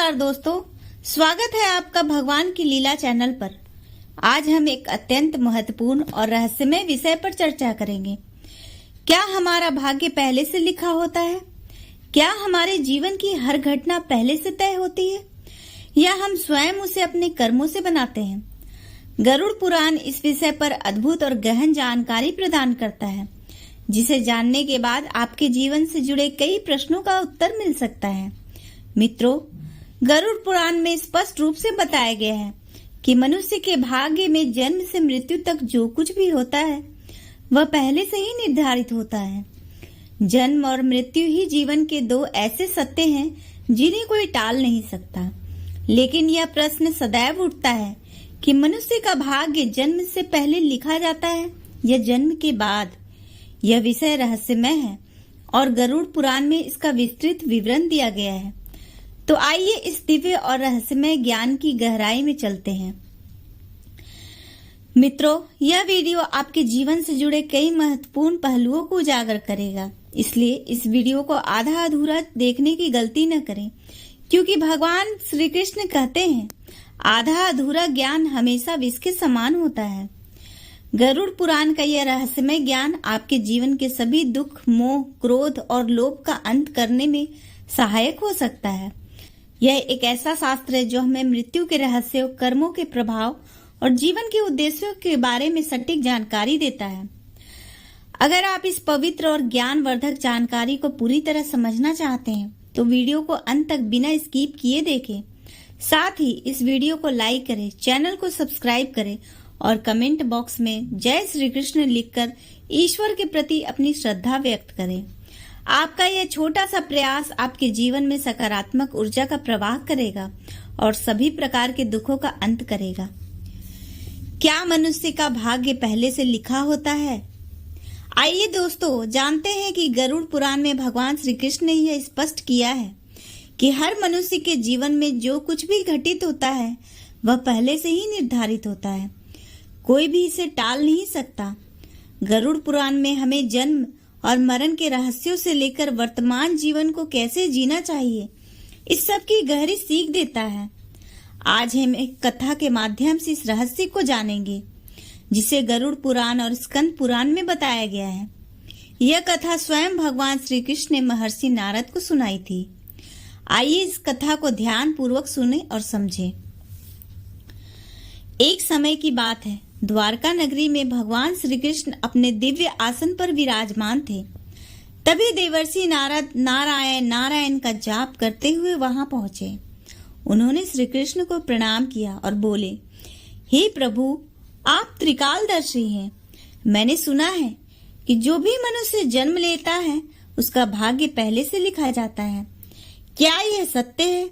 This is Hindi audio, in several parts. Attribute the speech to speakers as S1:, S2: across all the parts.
S1: नमस्कार दोस्तों, स्वागत है आपका भगवान की लीला चैनल पर। आज हम एक अत्यंत महत्वपूर्ण और रहस्यमय विषय पर चर्चा करेंगे। क्या हमारा भाग्य पहले से लिखा होता है? क्या हमारे जीवन की हर घटना पहले से तय होती है या हम स्वयं उसे अपने कर्मों से बनाते हैं? गरुड़ पुराण इस विषय पर अद्भुत और गहन जानकारी प्रदान करता है, जिसे जानने के बाद आपके जीवन से जुड़े कई प्रश्नों का उत्तर मिल सकता है। मित्रों, गरुड़ पुराण में स्पष्ट रूप से बताया गया है कि मनुष्य के भाग्य में जन्म से मृत्यु तक जो कुछ भी होता है वह पहले से ही निर्धारित होता है। जन्म और मृत्यु ही जीवन के दो ऐसे सत्य हैं जिन्हें कोई टाल नहीं सकता। लेकिन यह प्रश्न सदैव उठता है कि मनुष्य का भाग्य जन्म से पहले लिखा जाता है या जन्म के बाद। यह विषय रहस्यमय है और गरुड़ पुराण में इसका विस्तृत विवरण दिया गया है। तो आइए इस दिव्य और रहस्यमय ज्ञान की गहराई में चलते हैं। मित्रों, यह वीडियो आपके जीवन से जुड़े कई महत्वपूर्ण पहलुओं को उजागर करेगा, इसलिए इस वीडियो को आधा अधूरा देखने की गलती न करें, क्योंकि भगवान श्री कृष्ण कहते हैं आधा अधूरा ज्ञान हमेशा विष के समान होता है। गरुड़ पुराण का यह रहस्यमय ज्ञान आपके जीवन के सभी दुख, मोह, क्रोध और लोभ का अंत करने में सहायक हो सकता है। यह एक ऐसा शास्त्र है जो हमें मृत्यु के रहस्यों, कर्मों के प्रभाव और जीवन के उद्देश्यों के बारे में सटीक जानकारी देता है। अगर आप इस पवित्र और ज्ञानवर्धक जानकारी को पूरी तरह समझना चाहते हैं तो वीडियो को अंत तक बिना स्किप किए देखें। साथ ही इस वीडियो को लाइक करें, चैनल को सब्सक्राइब करें और कमेंट बॉक्स में जय श्री कृष्ण लिखकर ईश्वर के प्रति अपनी श्रद्धा व्यक्त करें। आपका यह छोटा सा प्रयास आपके जीवन में सकारात्मक ऊर्जा का प्रवाह करेगा और सभी प्रकार के दुखों का अंत करेगा। क्या मनुष्य का भाग्य पहले से लिखा होता है? आइए दोस्तों, जानते हैं कि गरुड़ पुराण में भगवान श्री कृष्ण ने यह स्पष्ट किया है कि हर मनुष्य के जीवन में जो कुछ भी घटित होता है वह पहले से ही निर्धारित होता है। कोई भी इसे टाल नहीं सकता। गरुड़ पुराण में हमें जन्म और मरण के रहस्यों से लेकर वर्तमान जीवन को कैसे जीना चाहिए, इस सब की गहरी सीख देता है। आज हम एक कथा के माध्यम से इस रहस्य को जानेंगे, जिसे गरुड़ पुराण और स्कंद पुराण में बताया गया है। यह कथा स्वयं भगवान श्री कृष्ण ने महर्षि नारद को सुनाई थी। आइए इस कथा को ध्यान पूर्वक सुने और समझें। एक समय की बात है, द्वारका नगरी में भगवान श्री कृष्ण अपने दिव्य आसन पर विराजमान थे। तभी देवर्षि नारद नारायण नारायण का जाप करते हुए वहां पहुंचे। उन्होंने श्री कृष्ण को प्रणाम किया और बोले, हे प्रभु, आप त्रिकालदर्शी हैं। मैंने सुना है कि जो भी मनुष्य जन्म लेता है उसका भाग्य पहले से लिखा जाता है। क्या यह सत्य है?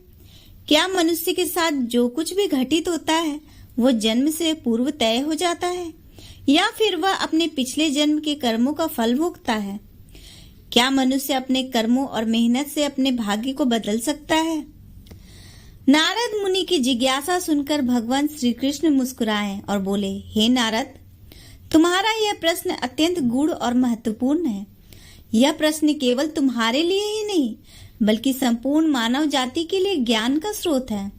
S1: क्या मनुष्य के साथ जो कुछ भी घटित होता है वो जन्म से पूर्व तय हो जाता है या फिर वह अपने पिछले जन्म के कर्मों का फल भोगता है? क्या मनुष्य अपने कर्मों और मेहनत से अपने भाग्य को बदल सकता है? नारद मुनि की जिज्ञासा सुनकर भगवान श्री कृष्ण मुस्कुराए और बोले, हे नारद, तुम्हारा यह प्रश्न अत्यंत गूढ़ और महत्वपूर्ण है। यह प्रश्न केवल तुम्हारे लिए ही नहीं बल्कि संपूर्ण मानव जाति के लिए ज्ञान का स्रोत है।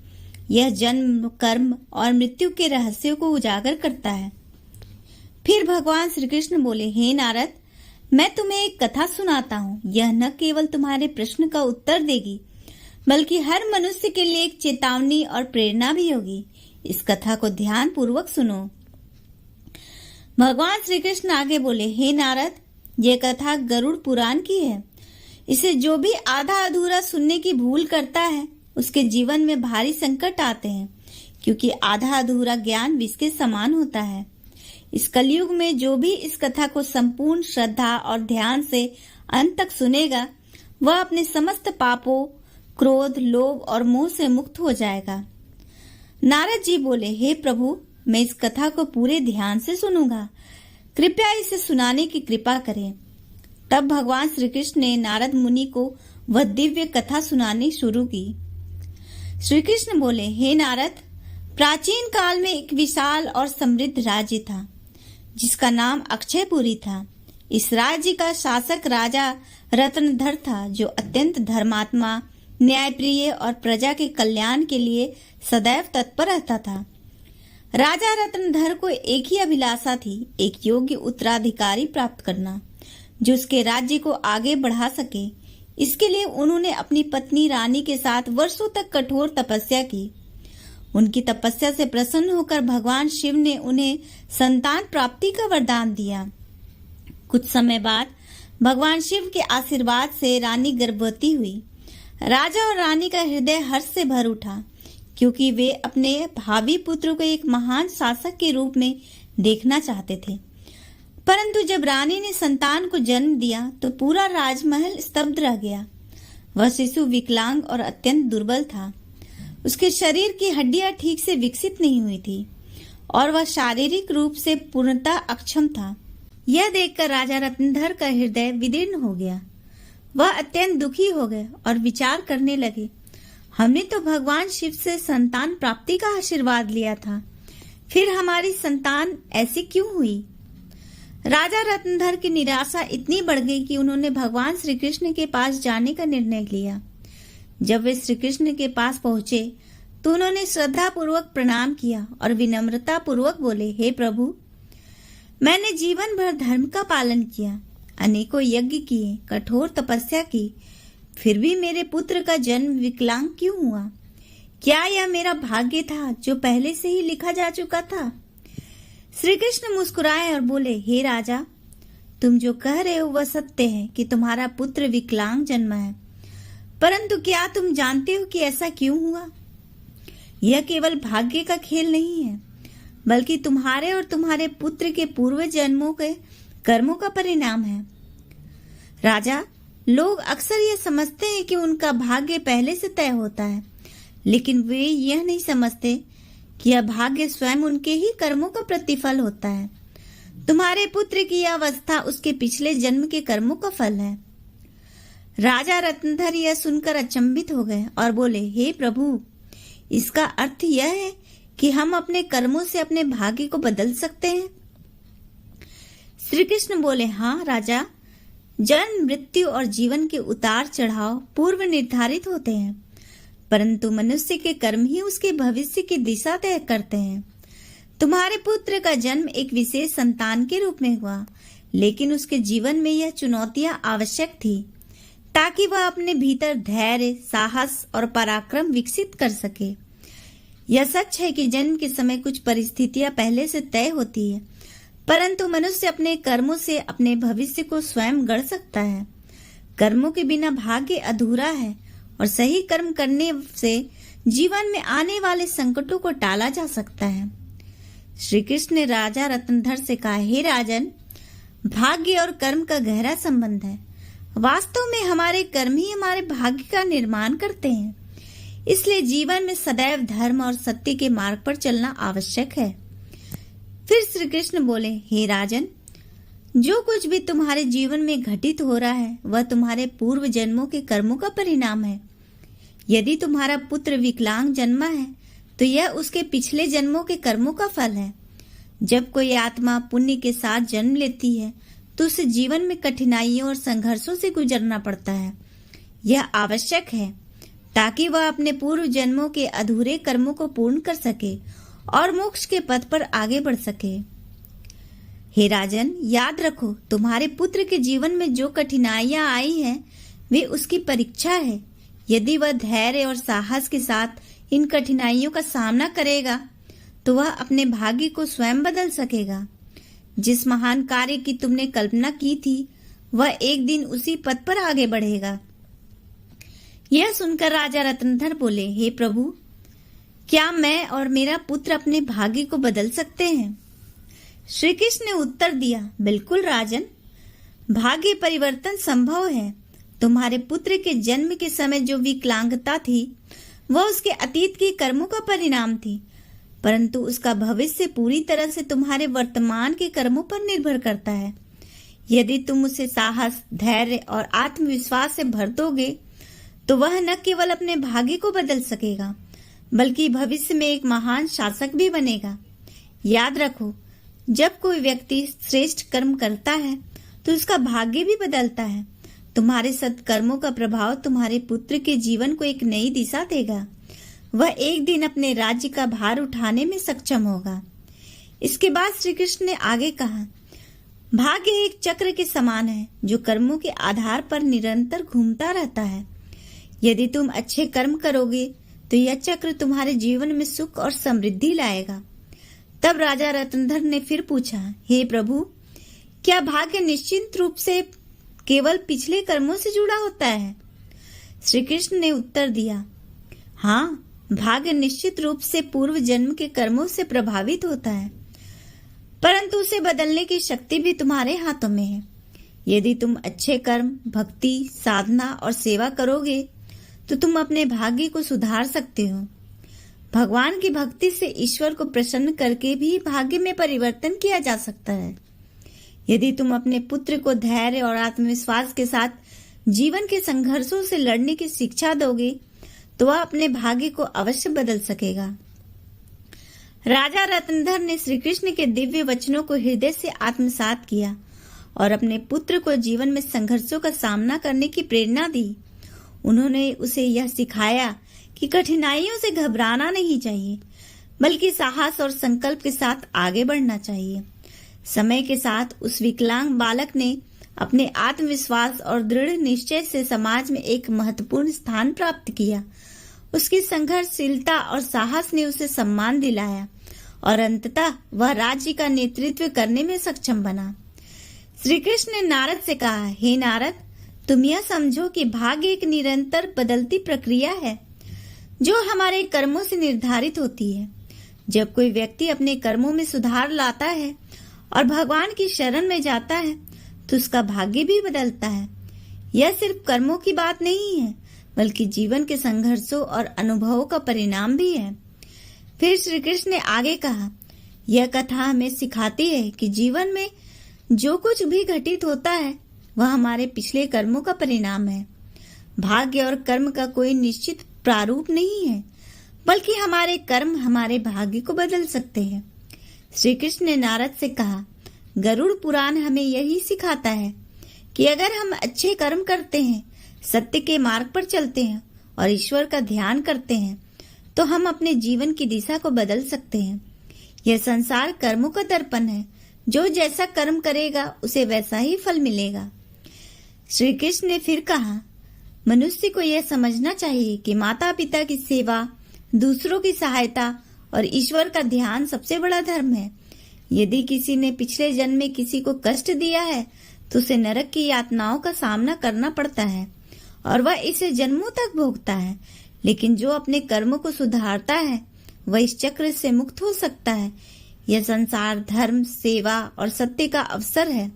S1: यह जन्म, कर्म और मृत्यु के रहस्यों को उजागर करता है। फिर भगवान श्री कृष्ण बोले, हे नारद, मैं तुम्हें एक कथा सुनाता हूँ। यह न केवल तुम्हारे प्रश्न का उत्तर देगी बल्कि हर मनुष्य के लिए एक चेतावनी और प्रेरणा भी होगी। इस कथा को ध्यान पूर्वक सुनो। भगवान श्री कृष्ण आगे बोले, हे नारद, यह कथा गरुड़ पुराण की है। इसे जो भी आधा अधूरा सुनने की भूल करता है उसके जीवन में भारी संकट आते हैं, क्योंकि आधा अधूरा ज्ञान विष के समान होता है। इस कलयुग में जो भी इस कथा को संपूर्ण श्रद्धा और ध्यान से अंत तक सुनेगा वह अपने समस्त पापों, क्रोध, लोभ और मोह से मुक्त हो जाएगा। नारद जी बोले, हे प्रभु, मैं इस कथा को पूरे ध्यान से सुनूंगा। कृपया इसे सुनाने की कृपा करें। तब भगवान श्री कृष्ण ने नारद मुनि को वह दिव्य कथा सुनानी शुरू की। श्री कृष्ण बोले, हे नारद, प्राचीन काल में एक विशाल और समृद्ध राज्य था जिसका नाम अक्षयपुरी था। इस राज्य का शासक राजा रत्नधर था, जो अत्यंत धर्मात्मा, न्यायप्रिय और प्रजा के कल्याण के लिए सदैव तत्पर रहता था। राजा रत्नधर को एक ही अभिलाषा थी, एक योग्य उत्तराधिकारी प्राप्त करना जो उसके राज्य को आगे बढ़ा सके। इसके लिए उन्होंने अपनी पत्नी रानी के साथ वर्षों तक कठोर तपस्या की। उनकी तपस्या से प्रसन्न होकर भगवान शिव ने उन्हें संतान प्राप्ति का वरदान दिया। कुछ समय बाद भगवान शिव के आशीर्वाद से रानी गर्भवती हुई। राजा और रानी का हृदय हर्ष से भर उठा, क्योंकि वे अपने भावी पुत्र को एक महान शासक के रूप में देखना चाहते थे। परंतु जब रानी ने संतान को जन्म दिया तो पूरा राजमहल स्तब्ध रह गया। वह शिशु विकलांग और अत्यंत दुर्बल था। उसके शरीर की हड्डियां ठीक से विकसित नहीं हुई थी और वह शारीरिक रूप से पूर्णतः अक्षम था। यह देखकर राजा रत्नधर का हृदय विदीर्ण हो गया। वह अत्यंत दुखी हो गए और विचार करने लगे, हमने तो भगवान शिव से संतान प्राप्ति का आशीर्वाद लिया था, फिर हमारी संतान ऐसी क्यों हुई। राजा रत्नधर की निराशा इतनी बढ़ गई कि उन्होंने भगवान श्री कृष्ण के पास जाने का निर्णय लिया। जब वे श्री कृष्ण के पास पहुंचे तो उन्होंने श्रद्धा पूर्वक प्रणाम किया और विनम्रता पूर्वक बोले, हे प्रभु, मैंने जीवन भर धर्म का पालन किया, अनेकों यज्ञ किए, कठोर तपस्या की, फिर भी मेरे पुत्र का जन्म विकलांग क्यों हुआ? क्या यह मेरा भाग्य था जो पहले से ही लिखा जा चुका था? श्री कृष्ण मुस्कुराए और बोले, हे राजा, तुम जो कह रहे हो वह सत्य है कि तुम्हारा पुत्र विकलांग जन्मा है, परंतु क्या तुम जानते हो कि ऐसा क्यों हुआ? यह केवल भाग्य का खेल नहीं है, बल्कि तुम्हारे और तुम्हारे पुत्र के पूर्व जन्मों के कर्मों का परिणाम है। राजा, लोग अक्सर यह समझते हैं कि उनका भाग्य पहले से तय होता है, लेकिन वे यह नहीं समझते कि यह भाग्य स्वयं उनके ही कर्मों का प्रतिफल होता है। तुम्हारे पुत्र की यह अवस्था उसके पिछले जन्म के कर्मों का फल है। राजा रत्नधर यह सुनकर अचंभित हो गए और बोले, हे प्रभु, इसका अर्थ यह है कि हम अपने कर्मों से अपने भाग्य को बदल सकते हैं? श्री कृष्ण बोले, हाँ राजा, जन्म, मृत्यु और जीवन के उतार चढ़ाव पूर्व निर्धारित होते हैं, परंतु मनुष्य के कर्म ही उसके भविष्य की दिशा तय करते हैं। तुम्हारे पुत्र का जन्म एक विशेष संतान के रूप में हुआ, लेकिन उसके जीवन में यह चुनौतियां आवश्यक थी ताकि वह अपने भीतर धैर्य, साहस और पराक्रम विकसित कर सके। यह सच है कि जन्म के समय कुछ परिस्थितियां पहले से तय होती है, परंतु मनुष्य अपने कर्मों से अपने भविष्य को स्वयं गढ़ सकता है। कर्मों के बिना भाग्य अधूरा है और सही कर्म करने से जीवन में आने वाले संकटों को टाला जा सकता है। श्री कृष्ण ने राजा रत्नधर से कहा, हे राजन, भाग्य और कर्म का गहरा संबंध है। वास्तव में हमारे कर्म ही हमारे भाग्य का निर्माण करते हैं, इसलिए जीवन में सदैव धर्म और सत्य के मार्ग पर चलना आवश्यक है। फिर श्री कृष्ण बोले, हे राजन, जो कुछ भी तुम्हारे जीवन में घटित हो रहा है वह तुम्हारे पूर्व जन्मों के कर्मों का परिणाम है। यदि तुम्हारा पुत्र विकलांग जन्मा है तो यह उसके पिछले जन्मों के कर्मों का फल है। जब कोई आत्मा पुण्य के साथ जन्म लेती है तो उसे जीवन में कठिनाइयों और संघर्षों से गुजरना पड़ता है। यह आवश्यक है ताकि वह अपने पूर्व जन्मों के अधूरे कर्मों को पूर्ण कर सके और मोक्ष के पथ पर आगे बढ़ सके। हे राजन, याद रखो, तुम्हारे पुत्र के जीवन में जो कठिनाइयां आई हैं वे उसकी परीक्षा है। यदि वह धैर्य और साहस के साथ इन कठिनाइयों का सामना करेगा तो वह अपने भाग्य को स्वयं बदल सकेगा। जिस महान कार्य की तुमने कल्पना की थी वह एक दिन उसी पथ पर आगे बढ़ेगा। यह सुनकर राजा रत्नधर बोले, हे प्रभु, क्या मैं और मेरा पुत्र अपने भाग्य को बदल सकते हैं? श्री कृष्ण ने उत्तर दिया, बिल्कुल राजन, भाग्य परिवर्तन संभव है। तुम्हारे पुत्र के जन्म के समय जो विकलांगता थी वह उसके अतीत के कर्मों का परिणाम थी, परंतु उसका भविष्य पूरी तरह से तुम्हारे वर्तमान के कर्मों पर निर्भर करता है। यदि तुम उसे साहस, धैर्य और आत्मविश्वास से भर दोगे तो वह न केवल अपने भाग्य को बदल सकेगा बल्कि भविष्य में एक महान शासक भी बनेगा। याद रखो, जब कोई व्यक्ति श्रेष्ठ कर्म करता है तो उसका भाग्य भी बदलता है, तुम्हारे सत्कर्मों का प्रभाव तुम्हारे पुत्र के जीवन को एक नई दिशा देगा। वह एक दिन अपने राज्य का भार उठाने में सक्षम होगा। इसके बाद श्री कृष्ण ने आगे कहा, भाग्य एक चक्र के समान है जो कर्मों के आधार पर निरंतर घूमता रहता है। यदि तुम अच्छे कर्म करोगे तो यह चक्र तुम्हारे जीवन में सुख और समृद्धि लाएगा। तब राजा रत्नधर ने फिर पूछा, हे प्रभु, क्या भाग्य निश्चित रूप से केवल पिछले कर्मों से जुड़ा होता है? श्री कृष्ण ने उत्तर दिया, हाँ, भाग्य निश्चित रूप से पूर्व जन्म के कर्मों से प्रभावित होता है, परंतु उसे बदलने की शक्ति भी तुम्हारे हाथों में है। यदि तुम अच्छे कर्म, भक्ति, साधना और सेवा करोगे तो तुम अपने भाग्य को सुधार सकते हो। भगवान की भक्ति से ईश्वर को प्रसन्न करके भी भाग्य में परिवर्तन किया जा सकता है। यदि तुम अपने पुत्र को धैर्य और आत्मविश्वास के साथ जीवन के संघर्षों से लड़ने की शिक्षा दोगे तो वह अपने भाग्य को अवश्य बदल सकेगा। राजा रत्नधर ने श्री कृष्ण के दिव्य वचनों को हृदय से आत्मसात किया और अपने पुत्र को जीवन में संघर्षों का सामना करने की प्रेरणा दी। उन्होंने उसे यह सिखाया कि कठिनाइयों से घबराना नहीं चाहिए, बल्कि साहस और संकल्प के साथ आगे बढ़ना चाहिए। समय के साथ उस विकलांग बालक ने अपने आत्मविश्वास और दृढ़ निश्चय से समाज में एक महत्वपूर्ण स्थान प्राप्त किया। उसकी संघर्षशीलता और साहस ने उसे सम्मान दिलाया और अंततः वह राज्य का नेतृत्व करने में सक्षम बना। श्री कृष्ण ने नारद से कहा, हे नारद, तुम यह समझो कि भाग्य एक निरंतर बदलती प्रक्रिया है जो हमारे कर्मों से निर्धारित होती है। जब कोई व्यक्ति अपने कर्मों में सुधार लाता है और भगवान की शरण में जाता है तो उसका भाग्य भी बदलता है। यह सिर्फ कर्मों की बात नहीं है, बल्कि जीवन के संघर्षों और अनुभवों का परिणाम भी है। फिर श्री कृष्ण ने आगे कहा, यह कथा हमें सिखाती है कि जीवन में जो कुछ भी घटित होता है वह हमारे पिछले कर्मों का परिणाम है। भाग्य और कर्म का कोई निश्चित प्रारूप नहीं है, बल्कि हमारे कर्म हमारे भाग्य को बदल सकते हैं। श्री कृष्ण ने नारद से कहा, गरुड़ पुराण हमें यही सिखाता है कि अगर हम अच्छे कर्म करते हैं, सत्य के मार्ग पर चलते हैं और ईश्वर का ध्यान करते हैं तो हम अपने जीवन की दिशा को बदल सकते हैं। यह संसार कर्मों का दर्पण है, जो जैसा कर्म करेगा उसे वैसा ही फल मिलेगा। श्री कृष्ण ने फिर कहा, मनुष्य को यह समझना चाहिए कि माता पिता की सेवा, दूसरों की सहायता और ईश्वर का ध्यान सबसे बड़ा धर्म है। यदि किसी ने पिछले जन्म में किसी को कष्ट दिया है तो उसे नरक की यातनाओं का सामना करना पड़ता है और वह इसे जन्मों तक भोगता है। लेकिन जो अपने कर्मों को सुधारता है वह इस चक्र से मुक्त हो सकता है। यह संसार धर्म, सेवा और सत्य का अवसर है।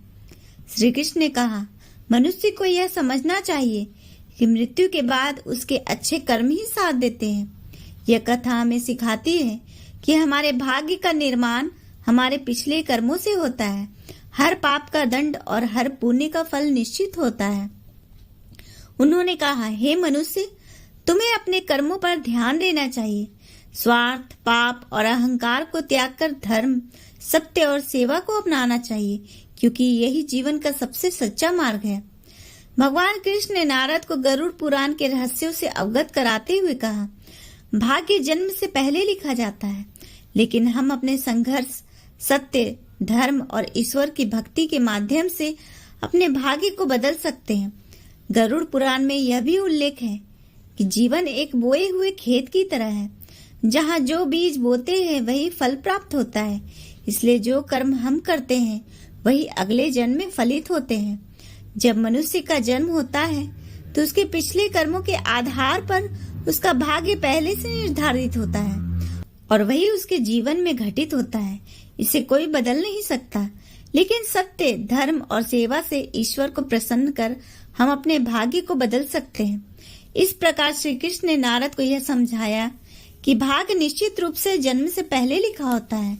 S1: श्री कृष्ण ने कहा, मनुष्य को यह समझना चाहिए कि मृत्यु के बाद उसके अच्छे कर्म ही साथ देते हैं। यह कथा हमें सिखाती है कि हमारे भाग्य का निर्माण हमारे पिछले कर्मों से होता है। हर पाप का दंड और हर पुण्य का फल निश्चित होता है। उन्होंने कहा, हे मनुष्य, तुम्हें अपने कर्मों पर ध्यान देना चाहिए। स्वार्थ, पाप और अहंकार को त्याग कर धर्म, सत्य और सेवा को अपनाना चाहिए, क्योंकि यही जीवन का सबसे सच्चा मार्ग है। भगवान कृष्ण ने नारद को गरुड़ पुराण के रहस्यों से अवगत कराते हुए कहा, भाग्य जन्म से पहले लिखा जाता है, लेकिन हम अपने संघर्ष, सत्य, धर्म और ईश्वर की भक्ति के माध्यम से अपने भाग्य को बदल सकते हैं। गरुड़ पुराण में यह भी उल्लेख है कि जीवन एक बोए हुए खेत की तरह है, जहाँ जो बीज बोते हैं वही फल प्राप्त होता है। इसलिए जो कर्म हम करते हैं वही अगले जन्म में फलित होते हैं। जब मनुष्य का जन्म होता है तो उसके पिछले कर्मों के आधार पर उसका भाग्य पहले से निर्धारित होता है और वही उसके जीवन में घटित होता है। इसे कोई बदल नहीं सकता। लेकिन सत्य, धर्म और सेवा से ईश्वर को प्रसन्न कर हम अपने भाग्य को बदल सकते हैं। इस प्रकार श्री कृष्ण ने नारद को यह समझाया कि भाग्य निश्चित रूप से जन्म से पहले लिखा होता है,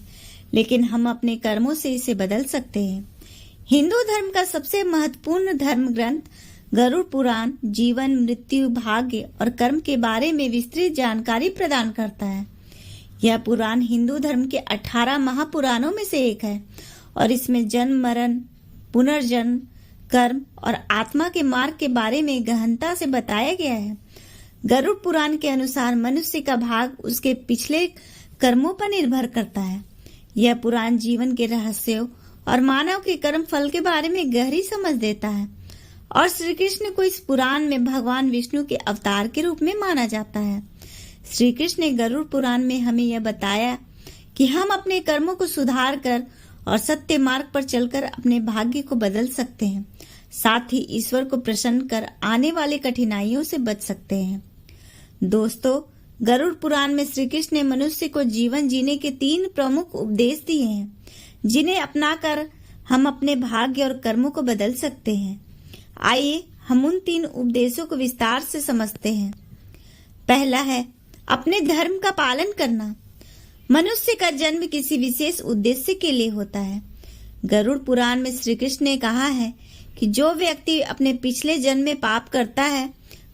S1: लेकिन हम अपने कर्मों से इसे बदल सकते हैं। हिंदू धर्म का सबसे महत्वपूर्ण धर्म ग्रंथ गरुड़ पुराण जीवन, मृत्यु, भाग्य और कर्म के बारे में विस्तृत जानकारी प्रदान करता है। यह पुराण हिंदू धर्म के 18 महापुराणों में से एक है और इसमें जन्म, मरण, पुनर्जन्म, कर्म और आत्मा के मार्ग के बारे में गहनता से बताया गया है। गरुड़ पुराण के अनुसार मनुष्य का भाग उसके पिछले कर्मों पर निर्भर करता है। यह पुराण जीवन के रहस्यों और मानव के कर्म फल के बारे में गहरी समझ देता है और श्री कृष्ण को इस पुराण में भगवान विष्णु के अवतार के रूप में माना जाता है। श्री कृष्ण ने गरुड़ पुराण में हमें यह बताया कि हम अपने कर्मों को सुधार कर और सत्य मार्ग पर चलकर अपने भाग्य को बदल सकते हैं, साथ ही ईश्वर को प्रसन्न कर आने वाली कठिनाइयों से बच सकते हैं। दोस्तों, गरुड़ पुराण में श्री कृष्ण ने मनुष्य को जीवन जीने के 3 प्रमुख उपदेश दिए हैं, जिन्हें अपनाकर हम अपने भाग्य और कर्मों को बदल सकते हैं। आइए हम उन 3 उपदेशों को विस्तार से समझते हैं। पहला है अपने धर्म का पालन करना। मनुष्य का जन्म किसी विशेष उद्देश्य के लिए होता है। गरुड़ पुराण में श्री कृष्ण ने कहा है कि जो व्यक्ति अपने पिछले जन्म में पाप करता है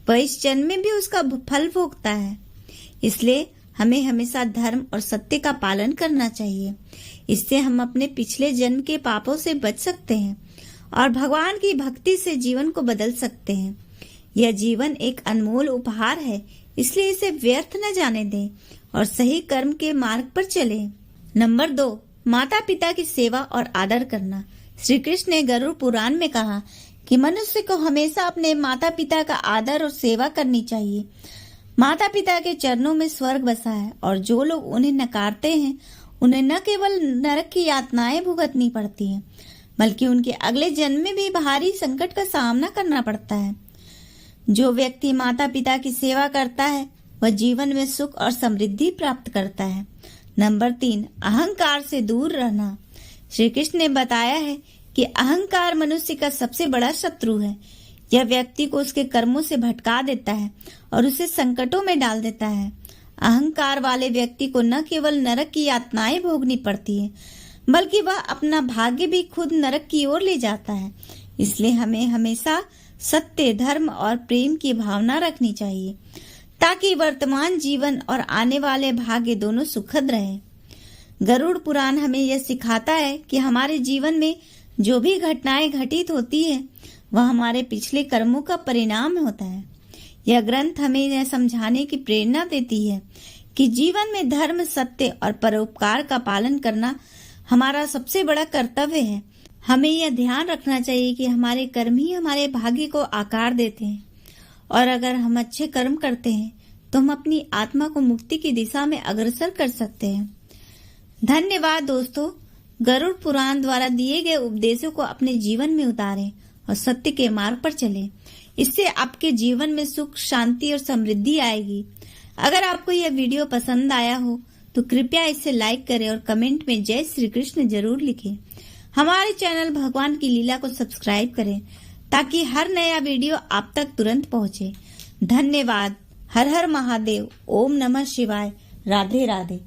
S1: वह इस जन्म में भी उसका फल भोगता है। इसलिए हमें हमेशा धर्म और सत्य का पालन करना चाहिए। इससे हम अपने पिछले जन्म के पापों से बच सकते हैं और भगवान की भक्ति से जीवन को बदल सकते हैं। यह जीवन एक अनमोल उपहार है, इसलिए इसे व्यर्थ न जाने दें और सही कर्म के मार्ग पर चलें। नंबर 2, माता पिता की सेवा और आदर करना। श्री कृष्ण ने गरुड़ पुराण में कहा कि मनुष्य को हमेशा अपने माता पिता का आदर और सेवा करनी चाहिए। माता पिता के चरणों में स्वर्ग बसा है और जो लोग उन्हें नकारते हैं उन्हें न केवल नरक की यातनाएं भुगतनी पड़ती हैं, बल्कि उनके अगले जन्म में भी भारी संकट का सामना करना पड़ता है। जो व्यक्ति माता पिता की सेवा करता है वह जीवन में सुख और समृद्धि प्राप्त करता है। नंबर 3, अहंकार से दूर रहना। श्री कृष्ण ने बताया है कि अहंकार मनुष्य का सबसे बड़ा शत्रु है। यह व्यक्ति को उसके कर्मों से भटका देता है और उसे संकटों में डाल देता है। अहंकार वाले व्यक्ति को न केवल नरक की यातनाएं भोगनी पड़ती है, बल्कि वह अपना भाग्य भी खुद नरक की ओर ले जाता है। इसलिए हमें हमेशा सत्य, धर्म और प्रेम की भावना रखनी चाहिए ताकि वर्तमान जीवन और आने वाले भाग्य दोनों सुखद रहे। गरुड़ पुराण हमें यह सिखाता है कि हमारे जीवन में जो भी घटनाएं घटित होती है वह हमारे पिछले कर्मों का परिणाम होता है। यह ग्रंथ हमें यह समझाने की प्रेरणा देती है कि जीवन में धर्म, सत्य और परोपकार का पालन करना हमारा सबसे बड़ा कर्तव्य है। हमें यह ध्यान रखना चाहिए कि हमारे कर्म ही हमारे भाग्य को आकार देते हैं और अगर हम अच्छे कर्म करते हैं तो हम अपनी आत्मा को मुक्ति की दिशा में अग्रसर कर सकते हैं। धन्यवाद दोस्तों। गरुड़ पुराण द्वारा दिए गए उपदेशों को अपने जीवन में उतारें और सत्य के मार्ग पर चलें। इससे आपके जीवन में सुख, शांति और समृद्धि आएगी। अगर आपको यह वीडियो पसंद आया हो तो कृपया इसे लाइक करें और कमेंट में जय श्री कृष्ण जरूर लिखें। हमारे चैनल भगवान की लीला को सब्सक्राइब करें ताकि हर नया वीडियो आप तक तुरंत पहुंचे। धन्यवाद। हर हर महादेव। ओम नमः शिवाय। राधे राधे।